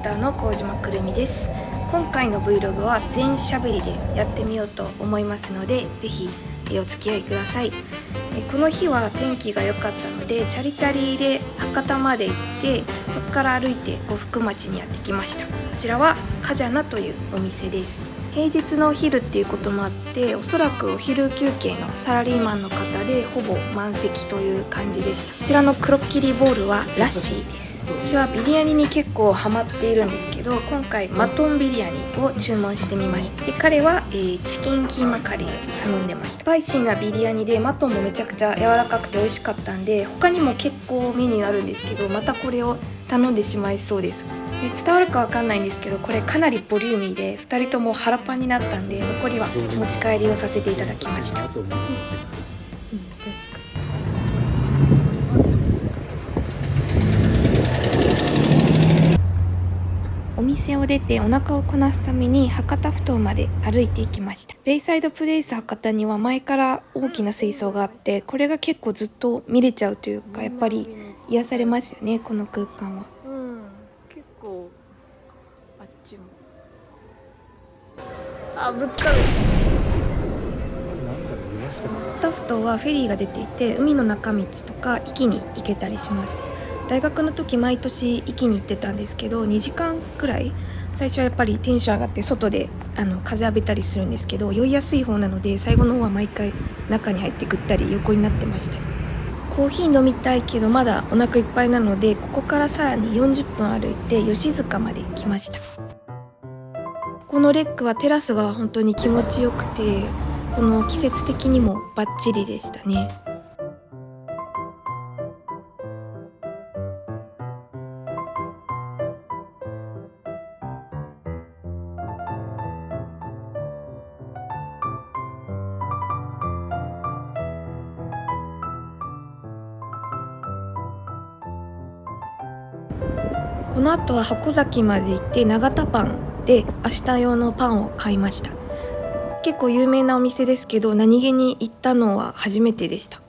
ターの麹島くるみです。今回の Vlog は全しゃべりでやってみようと思いますので、ぜひお付き合いください。この日は天気が良かったのでチャリチャリで博多まで行って、そこから歩いて呉服町にやってきました。こちらはカジャナというお店です。平日のお昼っていうこともあって、おそらくお昼休憩のサラリーマンの方でほぼ満席という感じでした。こちらの黒切りボールはラッシーです。私はビリヤニに結構ハマっているんですけど、今回マトンビリヤニを注文してみました。で彼は、チキンキーマカレーを頼んでました。スパイシーなビリヤニでマトンもめちゃくちゃ柔らかくて美味しかったんで、他にも結構メニューあるんですけど、またこれを頼んでしまいそうです。で伝わるかわかんないんですけど、これかなりボリューミーで2人とも腹パンになったんで、残りは持ち帰りをさせていただきました。お店を出てお腹をこなすために博多ふ頭まで歩いていきました。ベイサイドプレイス博多には前から大きな水槽があって、これが結構ずっと見れちゃうというか、やっぱり癒されますよね、この空間は。結構あっちもぶつかる。博多ふ頭はフェリーが出ていて、海の中道とか壱岐に行けたりします。大学の時毎年壱岐に行ってたんですけど、2時間くらい最初はやっぱりテンション上がって外で風浴びたりするんですけど、酔いやすい方なので最後の方は毎回中に入ってぐったり横になってました。コーヒー飲みたいけどまだお腹いっぱいなので、ここからさらに40分歩いて吉塚まで来ました。このレックはテラスが本当に気持ちよくて、この季節的にもバッチリでしたね。この後は箱崎まで行って長田パンで明日用のパンを買いました。結構有名なお店ですけど、何気に行ったのは初めてでした。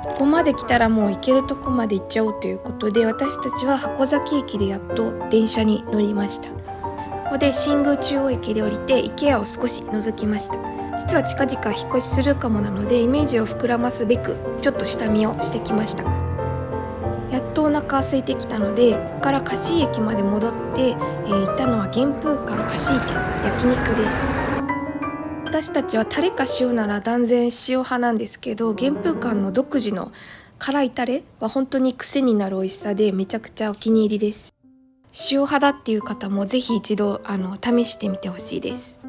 ここまで来たらもう行けるとこまで行っちゃおうということで、私たちは箱崎駅でやっと電車に乗りました。ここで新宮中央駅で降りて IKEA を少し覗きました。実は近々引っ越しするかもなので、イメージを膨らますべくちょっと下見をしてきました。やっとお腹空いてきたので、ここから香椎駅まで戻って、行ったのは玄風館香椎店焼肉です。私たちはタレか塩なら断然塩派なんですけど、玄風館の独自の辛いタレは本当に癖になる美味しさで、めちゃくちゃお気に入りです。塩派だっていう方もぜひ一度試してみてほしいです。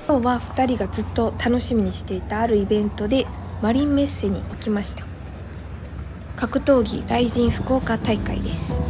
今日は2人がずっと楽しみにしていたあるイベントでマリンメッセに行きました。格闘技ライジン福岡大会です。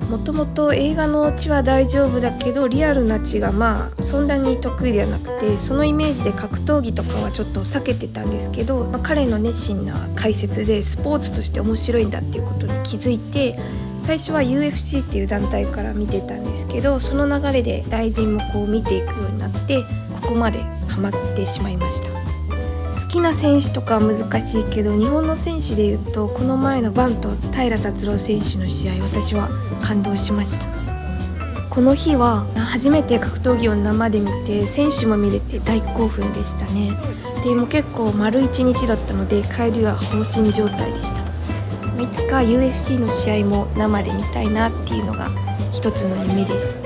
もともと映画の血は大丈夫だけど、リアルな血がそんなに得意ではなくて、そのイメージで格闘技とかはちょっと避けてたんですけど、彼の熱心な解説でスポーツとして面白いんだっていうことに気づいて、最初は UFC っていう団体から見てたんですけど、その流れでライジンも見ていくようになって、ここまでハマってしまいました。好きな選手とかは難しいけど、日本の選手でいうとこの前のバント平達郎選手の試合、私は感動しました。この日は初めて格闘技を生で見て、選手も見れて大興奮でしたね。でも結構丸一日だったので、帰りは放心状態でした。いつか UFC の試合も生で見たいなっていうのが一つの夢です。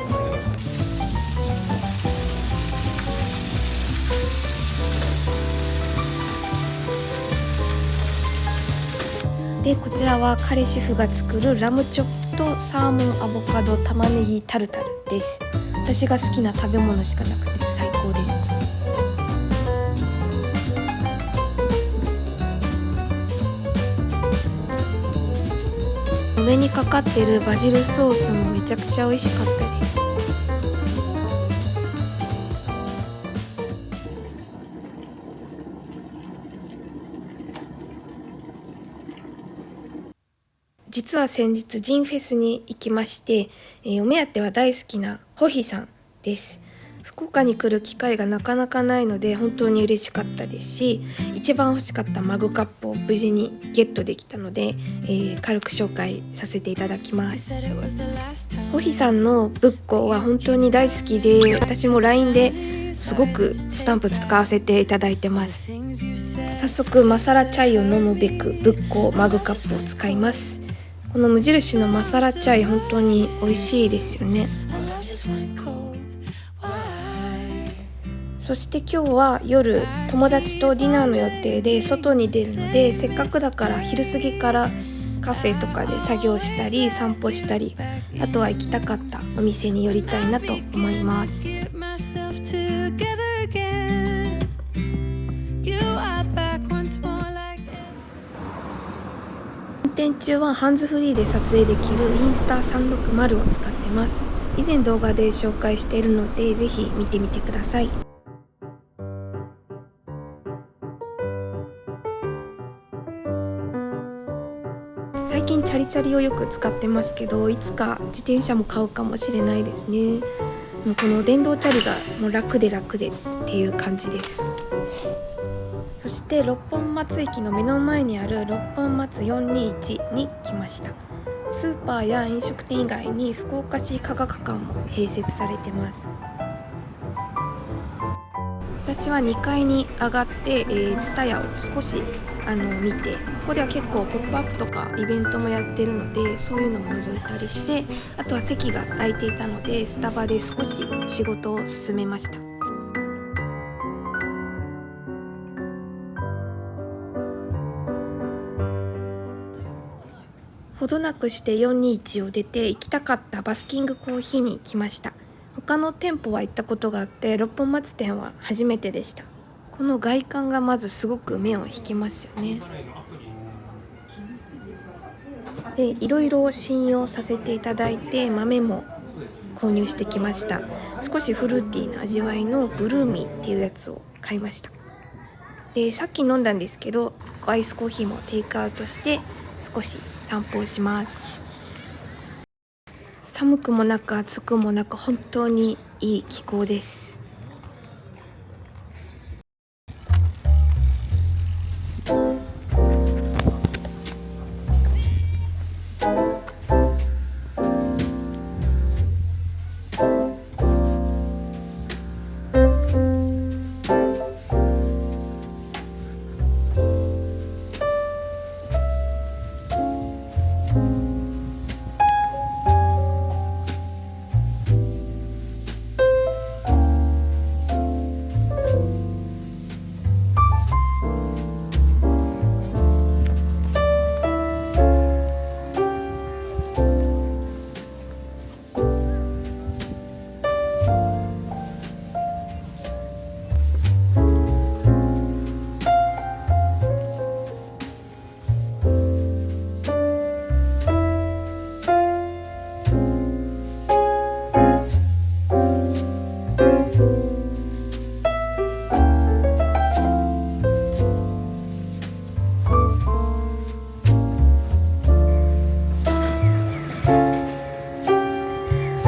でこちらは彼シェフが作るラムチョップとサーモンアボカド玉ねぎタルタルです。私が好きな食べ物しかなくて最高です。上にかかってるバジルソースもめちゃくちゃ美味しかったです。実実は先日ジンフェスに行きまして、お目当ては大好きなホヒさんです。福岡に来る機会がなかなかないので本当に嬉しかったですし、一番欲しかったマグカップを無事にゲットできたので、軽く紹介させていただきます。ホヒさんの仏光は本当に大好きで、私も LINE ですごくスタンプ使わせていただいてます。早速マサラチャイを飲むべく仏光マグカップを使います。この無印のマサラチャイ本当に美味しいですよね。そして今日は夜友達とディナーの予定で外に出るので、せっかくだから昼過ぎからカフェとかで作業したり散歩したり、あとは行きたかったお店に寄りたいなと思います。運転中はハンズフリーで撮影できるインスタ360を使ってます。以前動画で紹介しているのでぜひ見てみてください。最近チャリチャリをよく使ってますけど、いつか自転車も買うかもしれないですね。もうこの電動チャリがもう楽でっていう感じです。そして六本松駅の目の前にある六本松421に来ました。スーパーや飲食店以外に福岡市科学館も併設されてます。私は2階に上がってTSUTAYAを少し見て、ここでは結構ポップアップとかイベントもやってるので、そういうのも覗いたりして、あとは席が空いていたのでスタバで少し仕事を進めました。ほどなくして421を出て行きたかったバスキングコーヒーに来ました。他の店舗は行ったことがあって、六本松店は初めてでした。この外観がまずすごく目を引きますよね。で、いろいろ試飲をさせていただいて豆も購入してきました。少しフルーティーな味わいのブルーミーっていうやつを買いました。で、さっき飲んだんですけど、アイスコーヒーもテイクアウトして少し散歩をします。寒くもなく暑くもなく本当にいい気候です。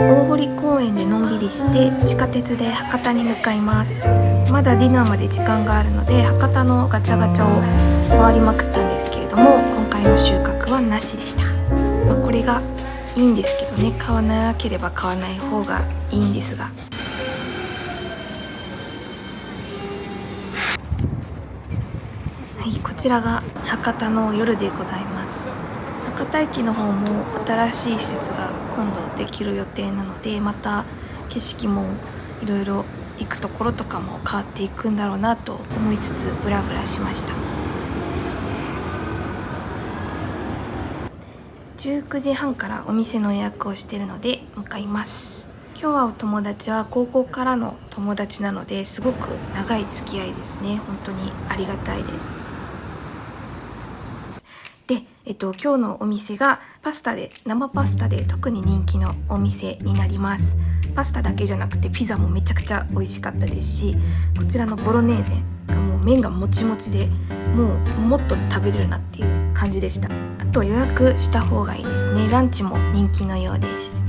大堀公園でのんびりして地下鉄で博多に向かいます。まだディナーまで時間があるので博多のガチャガチャを回りまくったんですけれども、今回の収穫はなしでした。これがいいんですけどね、買わなければ買わない方がいいんですが、はい、こちらが博多の夜でございます。博多駅の方も新しい施設が今度できる予定なので、また景色もいろいろ行くところとかも変わっていくんだろうなと思いつつブラブラしました。19時半からお店の予約をしているので向かいます。今日はお友達は高校からの友達なので、すごく長い付き合いですね。本当にありがたいです。で、今日のお店が生パスタで特に人気のお店になります。パスタだけじゃなくてピザもめちゃくちゃ美味しかったですし、こちらのボロネーゼがもう麺がもちもちで、もっと食べれるなっていう感じでした。あと予約した方がいいですね。ランチも人気のようです。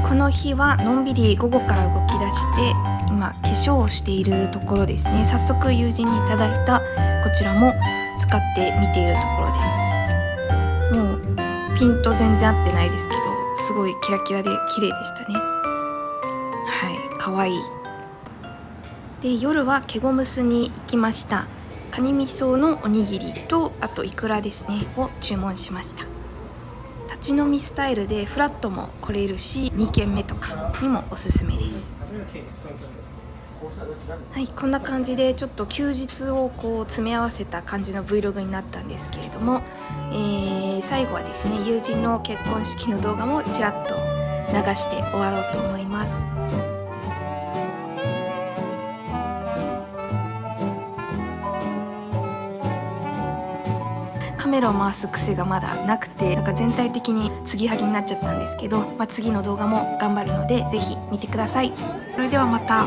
この日はのんびり午後から動き出して、今化粧をしているところですね。早速友人にいただいたこちらも使ってみているところです。もうピント全然合ってないですけど、すごいキラキラで綺麗でしたね。はい、かわいい。で、夜はケゴムスに行きました。カニ味噌のおにぎりと、あとイクラですねを注文しました。立ち飲みスタイルでフラットも来れるし、2軒目とかにもおすすめです。はい、こんな感じでちょっと休日を詰め合わせた感じの Vlog になったんですけれども、最後はですね、友人の結婚式の動画もちらっと流して終わろうと思います。カメラを回す癖がまだなくて、全体的に継ぎはぎになっちゃったんですけど、次の動画も頑張るのでぜひ見てください。それではまた。